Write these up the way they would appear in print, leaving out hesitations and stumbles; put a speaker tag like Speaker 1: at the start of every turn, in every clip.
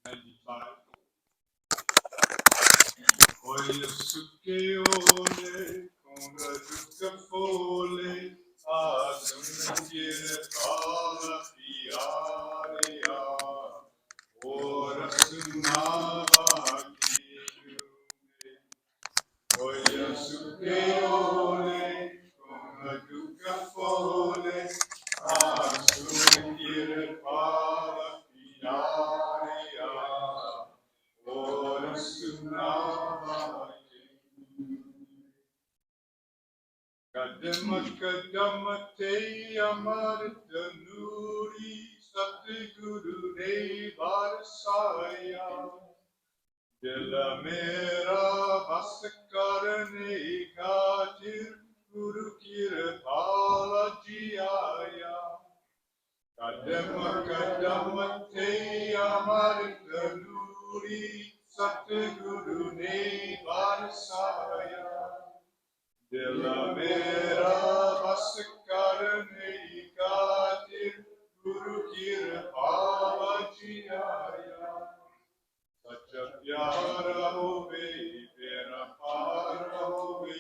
Speaker 1: 95. Voglio succhione con la giusta folle a sentire alla fiaria. Ora suonava chiunque. Voglio succhione con la giusta folle a sentire alla fiaria. Ora suonava Kadama kadama te amar tanuri Satguru ne barsaya Dila mera bas karne khatir Guru kirpala jiaya Kadama kadama te amar tanuri Satguru ne barsaya Dila mera bas karne khatir Guru kirpala jiaya Sacha pyara hove tera para hove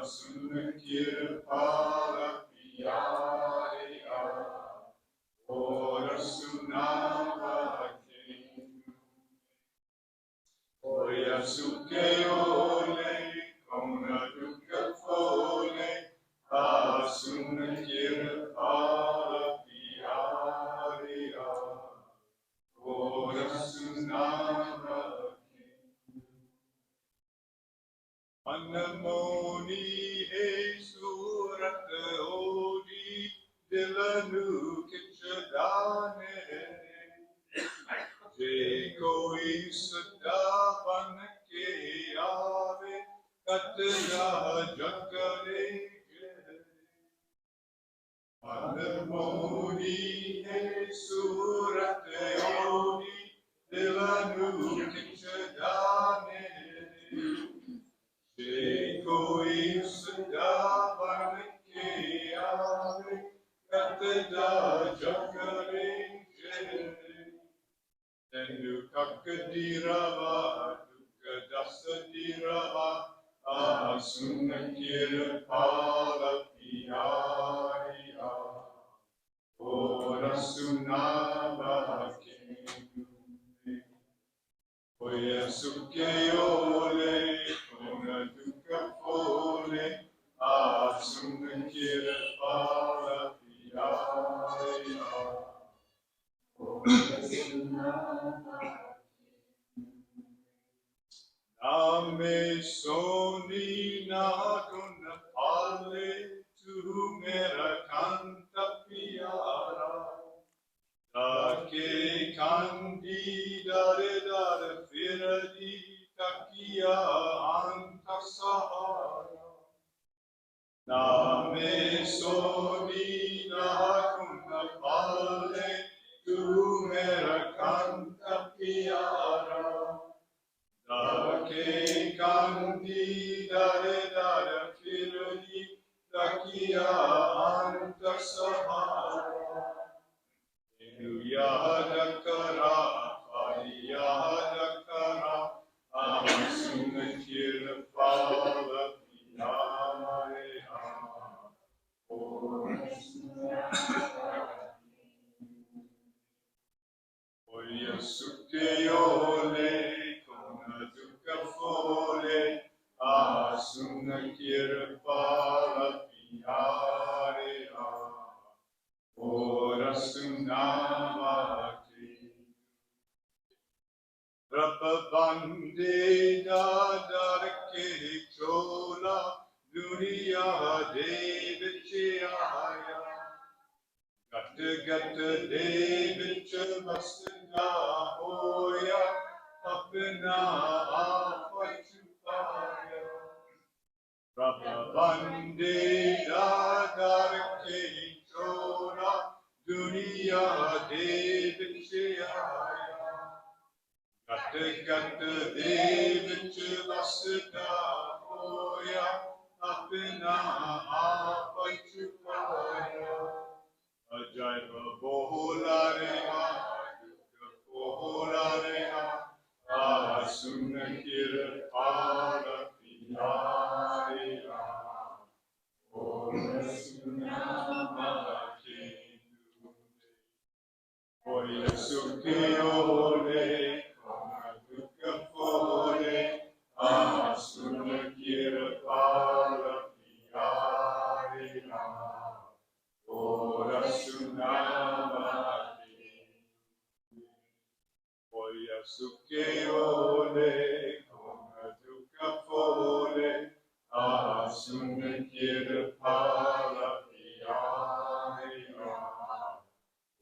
Speaker 1: sun kirpala pyariya Ora sunava Oya suke ole Kona dukkha fole Asun kirpala pyariya Ora sunava Manamoni he surat odi Dilanu kichadane Je koi sadavan ke aave Katja jakare Manamoni he surat odi Dilanu kichadane Je koi sadavan ke aave Katja jakare Tenu kakadirava dukkha dasadirava Asuna kirpala piyariya Ora sunava Oya suke ole Kona dukkha fole Asuna kirpala piyariya Name soni na guna pale tu mera kanta piara Take kandi dare dare firadi takia anta sahara Name soni na guna pale tu mera kanta piara Take kandi dare dare firadi takia anta sahara Yada kara, yada kara, amasuna kirpala piyariya. Oya suke ole, kona dukkha fole, asuna kirpala piyariya. Ora sunavati Prabhavande dadarke chola Duniya devichaya Gata gata devicha vasana hoya Apna apachupaya Prabhavande dadarke chola Duniya devichaya Gata gata devicha vasana hoya Apna apachupaya Ajaiva bola reva Sukiole, Konadukafole, Asunakirapala Piarina, Ora Sunamati, Oya Sukiole, Konadukafole, Asunakirapala Piarina,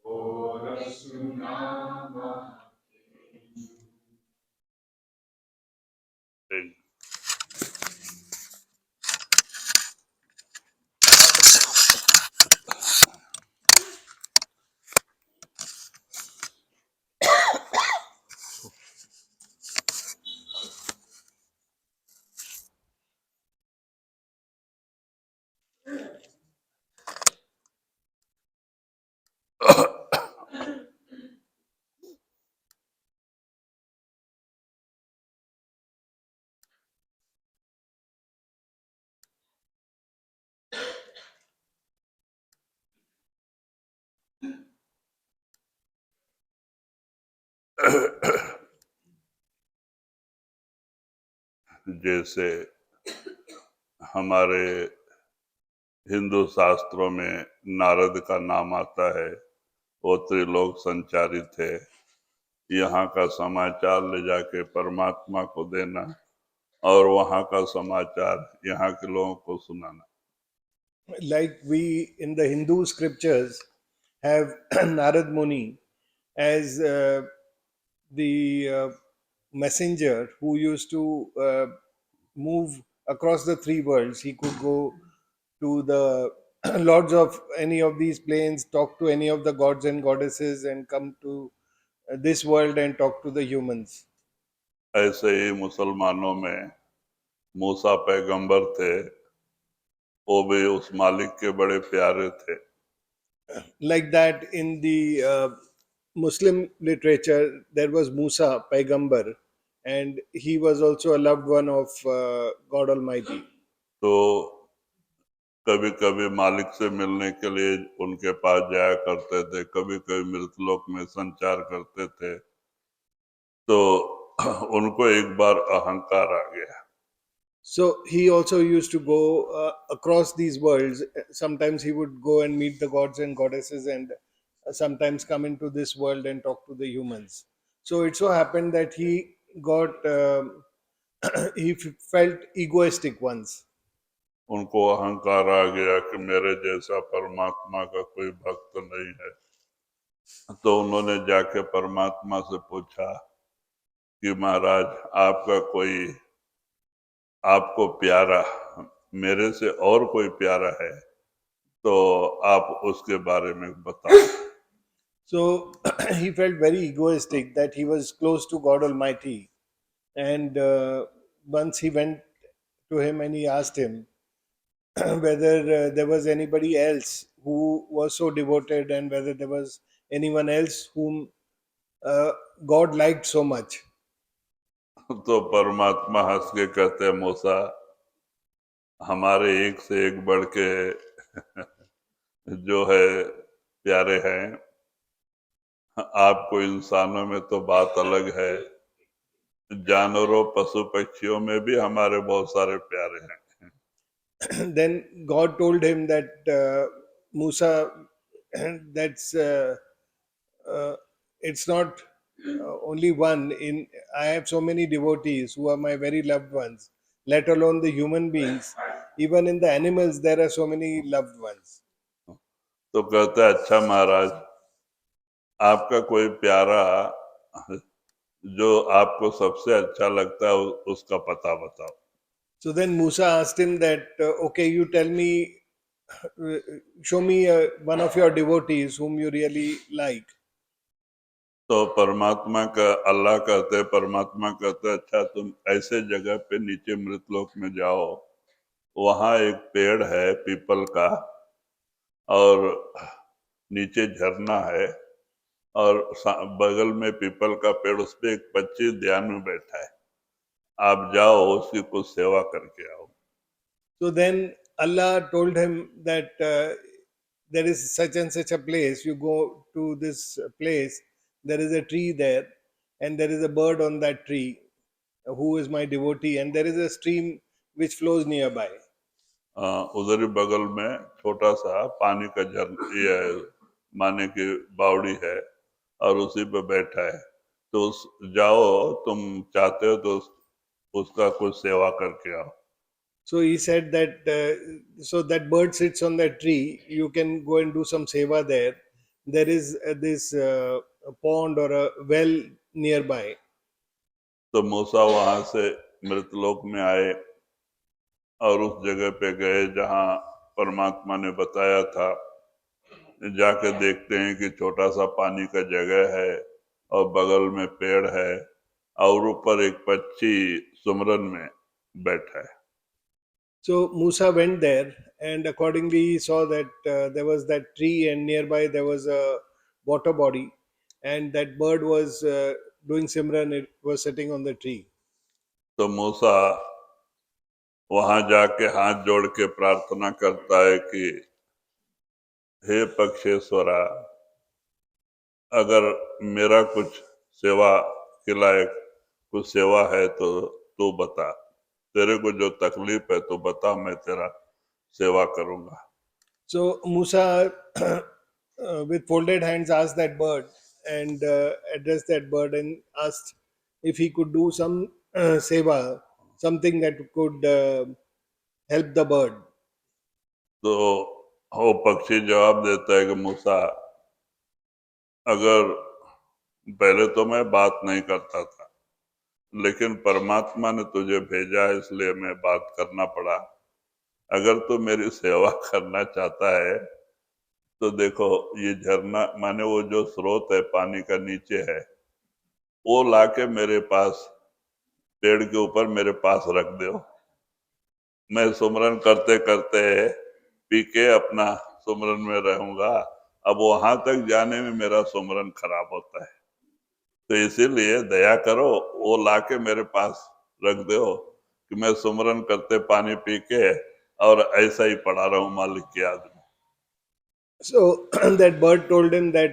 Speaker 1: Ora Sunamati.
Speaker 2: जैसे हमारे हिंदू शास्त्रों में नारद का नाम आता है, वो त्रिलोक संचारी थे। यहाँ का समाचार ले जाके परमात्मा को देना और वहाँ का समाचार यहाँ के लोगों को सुनाना।
Speaker 3: Like we in the Hindu scriptures have Narad Muni as the messenger who used to move across the three worlds. He could go to the lords of any of these planes, talk to any of the gods and goddesses, and come to this world and talk to the humans.
Speaker 2: ऐसे ही मुसलमानों में मूसा पैगंबर थे, वो भी उस मालिक के बड़े प्यारे थे।
Speaker 3: Like that, in the Muslim literature, there was Musa, Paigambar, and he was also a loved one of God Almighty.
Speaker 2: तो कभी कभी मालिक से मिलने के लिए उनके पास जाया करते थे, कभी कभी मृतलोक में संचार करते थे। तो उनको एक बार अहंकार आ गया।
Speaker 3: So he also used to go across these worlds. Sometimes he would go and meet the gods and goddesses, and sometimes come into this world and talk to the humans. So it so happened that he got felt egoistic once.
Speaker 2: उनको अहंकार आ गया कि मेरे जैसा परमात्मा का कोई भक्त नहीं है। तो उन्होंने जाके परमात्मा से पूछा कि महाराज, आपका कोई आपको प्यारा मेरे से और कोई प्यारा है तो आप उसके बारे में बताओ।
Speaker 3: So he felt very egoistic that he was close to God Almighty. And once he went to him and he asked him whether there was anybody else who was so devoted, and whether there was anyone else whom uh, God liked so much.
Speaker 2: तो परमात्मा हंस के कहते हैं, मूसा, हमारे एक से एक बढ़ के जो है प्यारे हैं। आपको इंसानों में तो बात अलग है, जानवरों पशु पक्षियों में भी हमारे बहुत सारे प्यारे हैं।
Speaker 3: Then God told him that Musa, that's uh, it's not only one. In I have so many devotees who are my very loved ones. Let alone the human beings. Even in the animals, there are so many loved ones.
Speaker 2: तो कहते हैं, अच्छा महाराज, आपका कोई प्यारा जो आपको सबसे अच्छा लगता है उसका पता बताओ।
Speaker 3: So then Musa asked him that, okay, you tell me, show me one of your devotees whom you really like.
Speaker 2: तो परमात्मा का अल्लाह कहते हैं, परमात्मा कहते हैं, अच्छा तुम ऐसे जगह पे नीचे मृतलोक में जाओ, वहाँ एक पेड़ है पीपल का और नीचे झरना है और बगल में पीपल का पेड़, उस पे एक पक्षी ध्यान में बैठा है, आप जाओ उसकी कुछ सेवा करके आओ।
Speaker 3: So then Allah told him that there is such and such a place. You go to this place. there is a tree there, and there is a bird on that tree who is my devotee, and there is a stream which flows nearby.
Speaker 2: उधर ही बगल में छोटा सा पानी का ये माने की बावड़ी है और उसी पे बैठा है, तो जाओ, तुम चाहते हो तो उसका कुछ सेवा करके आओ।
Speaker 3: So he said that so that bird sits on that tree. You can go and do some seva there. There is this a pond or a well nearby.
Speaker 2: तो मूसा वहां से मृतलोक में आए और उस जगह पे गए जहाँ परमात्मा ने बताया था। जाके देखते हैं कि छोटा सा पानी का जगह है और बगल में पेड़ है और ऊपर एक पक्षी सुमरन में बैठा है।
Speaker 3: So Musa went there, and accordingly he saw that there was that tree, and nearby there was a water body, and that bird was doing simran. It was sitting on the tree.
Speaker 2: तो मूसा वहां जाके हाथ जोड़ के प्रार्थना करता है कि हे पक्षेश्वरा, अगर मेरा कुछ सेवा के लायक कुछ सेवा है तो तू बता, तेरे को जो तकलीफ है तो बता, मैं तेरा सेवा करूंगा।
Speaker 3: So Musa, with folded hands, asked that bird and addressed that bird and asked if he could do some seva, something that could help the bird.
Speaker 2: तो वो पक्षी जवाब देता है कि मूसा, अगर पहले तो मैं बात नहीं करता था, लेकिन परमात्मा ने तुझे भेजा है इसलिए मैं बात करना पड़ा। अगर तू मेरी सेवा करना चाहता है तो देखो, ये झरना माने वो जो स्रोत है पानी का नीचे है, वो लाके मेरे पास पेड़ के ऊपर मेरे पास रख दो। मैं सुमरन करते करते पी के अपना सुमरन में रहूंगा। अब वहां तक जाने में मेरा सुमरन खराब होता है, तो इसीलिए दया करो, वो लाके मेरे पास रख दो कि मैं सुमरन करते पानी पी के और ऐसा ही पड़ा रहूं मालिक की याद
Speaker 3: So that bird told him that,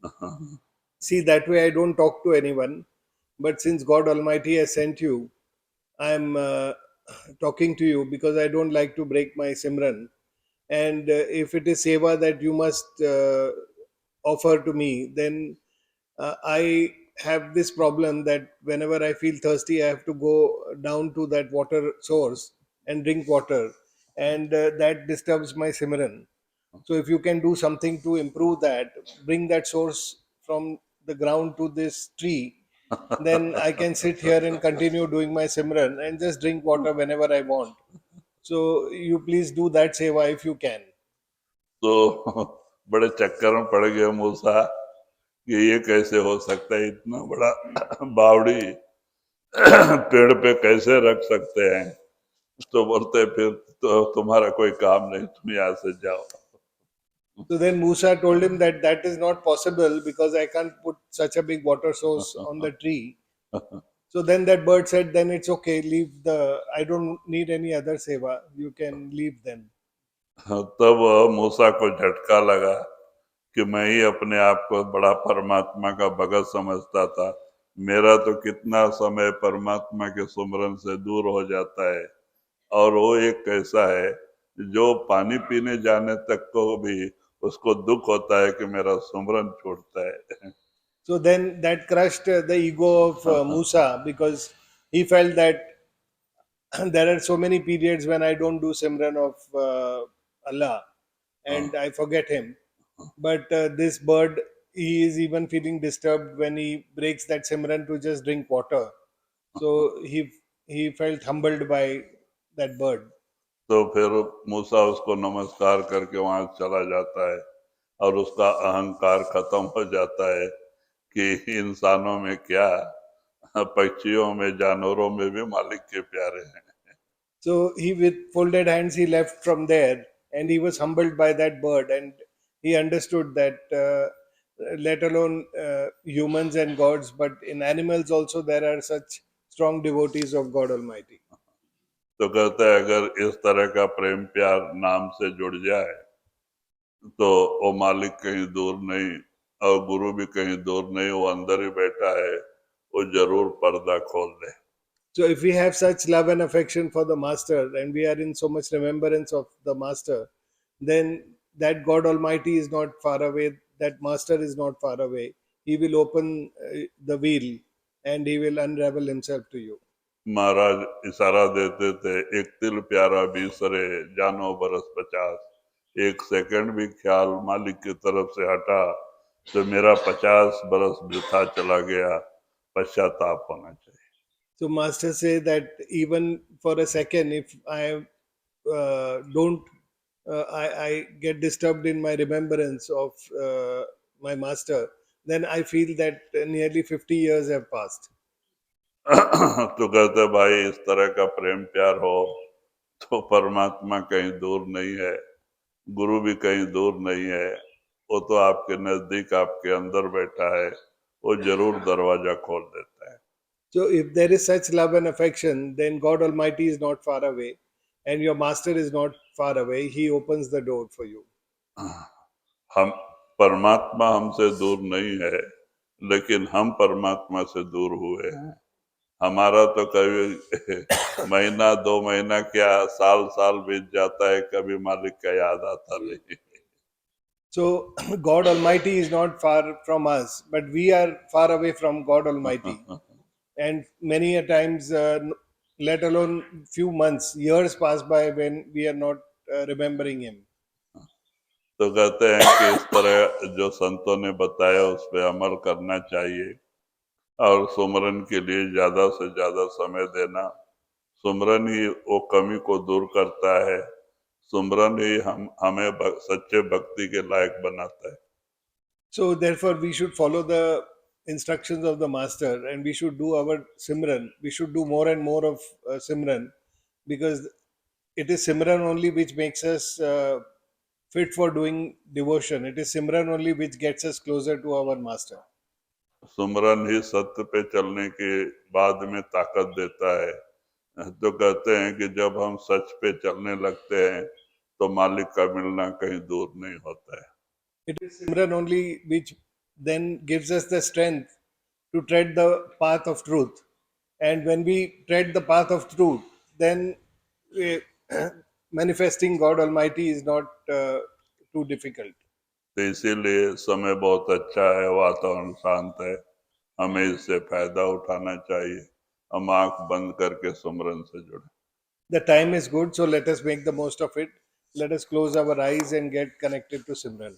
Speaker 2: में।
Speaker 3: see, that way I don't talk to anyone, but since God Almighty has sent you, I am talking to you because I don't like to break my simran. And if it is seva that you must offer to me, then I have this problem that whenever I feel thirsty, I have to go down to that water source and drink water, and that disturbs my simran. So if you can do something to improve that, bring that source from the ground to this tree, then I can sit here and continue doing my simran and just drink water whenever I want. So you please do that seva if you can.
Speaker 2: तो बड़े चक्कर में पड़ गए मूसा कि ये कैसे हो सकता है, इतना बड़ा बावड़ी पेड़ पे कैसे रख सकते हैं। तो बोलते फिर तो तुम्हारा कोई काम नहीं, तुम यहाँ से जाओ।
Speaker 3: So then Musa told him that that is not possible because I can't put such a big water source on the tree. So then that bird said, then it's okay, leave the, I don't need any other seva. You can leave then.
Speaker 2: तब मूसा को झटका लगा कि मैं ही अपने आप को बड़ा परमात्मा का भगत समझता था। मेरा तो कितना समय परमात्मा के सुमरन से दूर हो जाता है, और वो एक कैसा है जो पानी पीने जाने तक को भी उसको दुख होता है कि मेरा सुमरन छूटता है।
Speaker 3: So then that crushed the ego of Musa because he felt that there are so many periods when I don't do Simran of Allah and I forget Him. But this bird, he is even feeling disturbed when he breaks that Simran to just drink water. So he felt humbled by that bird.
Speaker 2: तो फिर मूसा उसको नमस्कार करके वहां चला जाता है और उसका अहंकार खत्म हो जाता है कि इंसानों में क्या, पक्षियों में, जानवरों में भी मालिक के प्यारे हैं।
Speaker 3: So he, with folded hands, he left from there, and he was humbled by that bird, and he understood that let alone humans and gods, but in animals also there are such strong devotees of God Almighty.
Speaker 2: तो कहते हैं अगर इस तरह का प्रेम प्यार नाम से जुड़ जाए तो वो मालिक कहीं दूर नहीं, और गुरु भी कहीं दूर नहीं, वो अंदर ही बैठा है, वो जरूर पर्दा खोल दे।
Speaker 3: So, if we have such love and affection for the Master and we are in so much remembrance of the Master, then that God Almighty is not far away, that Master is not far away. He will open the veil and He will unravel Himself to you.
Speaker 2: महाराज इशारा देते थे, एक तिल प्यारा बीसरे जानो बरस 50। एक second भी ख्याल मालिक की तरफ से हटा तो मेरा 50 बरस वृथा चला गया, पश्चाताप होना चाहिए।
Speaker 3: So, Master say that even for a second, if I don't, I get disturbed in my remembrance of my Master, then I feel that nearly 50 years have passed.
Speaker 2: तो कहते भाई इस तरह का प्रेम प्यार हो तो परमात्मा कहीं दूर नहीं है, गुरु भी कहीं दूर नहीं है, वो तो आपके नजदीक आपके अंदर बैठा है, वो जरूर दरवाजा खोल देता है।
Speaker 3: So, if there is such love and affection, then God Almighty is not far away, and your Master is not far away. He opens the door for you.
Speaker 2: हम परमात्मा हमसे दूर नहीं है, लेकिन हम परमात्मा से दूर हुए हैं। हमारा तो कभी महीना 2 महीना क्या साल साल बीत जाता है, कभी मालिक का याद आता नहीं।
Speaker 3: So, God Almighty is not far from us, but we are far away from God Almighty. And many a times, let alone few months, years pass by when we are not remembering Him.
Speaker 2: तो कहते हैं कि इस तरह जो संतों ने बताया उस पर अमल करना चाहिए और सुमरन के लिए ज्यादा से ज्यादा समय देना। सुमरन ही वो कमी को दूर करता है, सुमरन ही हमें सच्चे भक्ति के लायक बनाता है।
Speaker 3: So, therefore, we should follow the instructions of the Master and we should do our Simran. We should do more and more of Simran, because it is Simran only which makes us fit for doing devotion. It is Simran only which gets us closer to our Master.
Speaker 2: सुमरन ही सत्य पे चलने के बाद में ताकत देता है। तो कहते हैं कि जब हम सच पे चलने लगते हैं तो मालिक का मिलना कहीं दूर नहीं होता है।
Speaker 3: It is Simran only which then gives us the strength to tread the path of truth. And when we tread the path of truth, then eh, manifesting God Almighty is not too difficult.
Speaker 2: तो इसीलिए समय बहुत अच्छा है, वातावरण शांत है, हमें इससे फायदा उठाना चाहिए। हम आंख बंद करके सुमरन से जुड़े।
Speaker 3: The time is good, so let us make the most of it. Let us close our eyes and get connected to Simran.